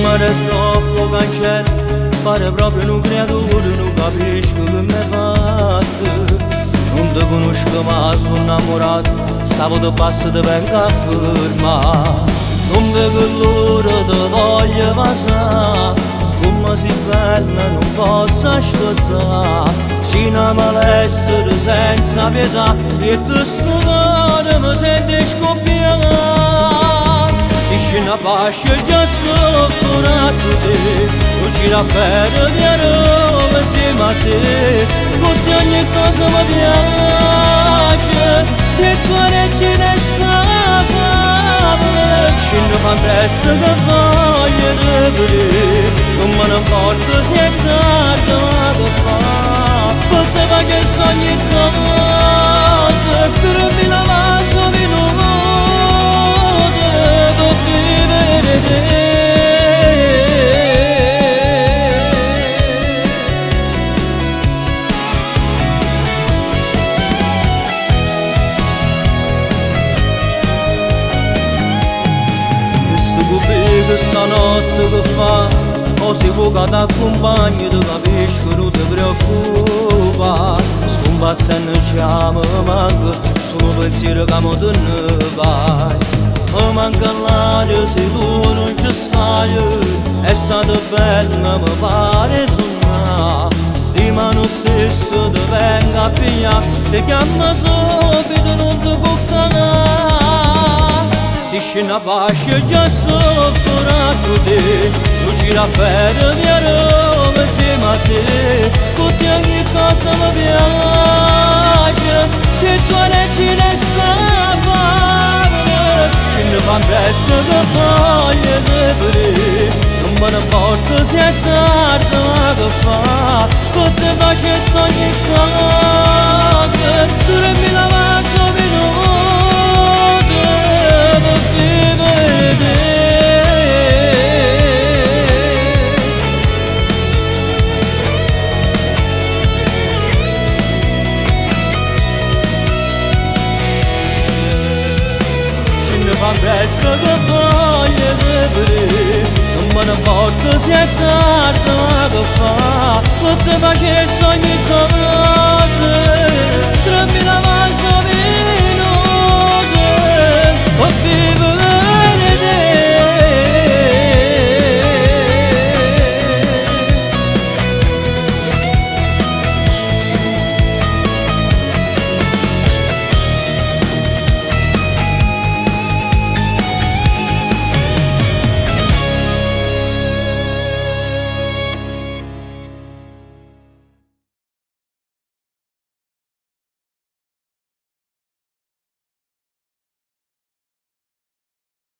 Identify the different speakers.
Speaker 1: mare troppo cancello, pare proprio un creatura, non capisco che mi fatto. Non ti conosco ma sono innamorato, stavo da passo ti vengo a fermare. Non vedo l'ora ti voglio passare, come si bella non posso aspettare. Sino a malessere senza pietà, e tu sfogare mi senti scoppiare. Se una pace già sofforato te, non ci rappello di Roma insieme a te. Tutti ogni cosa mi piace, se tu leggi nessa favola. Ci ne fa presto che voglio te vedere, non me ne importa se è tardi ma che fa. Potrei fare ogni cosa, tu la vaso di nuovo. Questa notte che fa, o si può che ti accompagni, ti capisco, non ti preoccupa. Sto impazzendo già mi manca, sono pensieri che mi te ne vai. Mi manca l'aria se tu non ci stai, è stato bello mi pare sognare. Di mano stesso ti vengo a pigliare, ti chiamo subito non ti cuccare. Se una pace già sofforato te, non ci rappello di Roma insieme a te. Tutti ogni cosa mi piace, se tu leggi nessa favola. Ce ne fa presto che voglio te vedere, non me ne importa se è tardi ma che fa. Potrei fare ogni cosa, tu la faccio di nuovo. Fa presto che voglio vedere, non me ne importa se è tardi ma che fa. Potrei fare ogni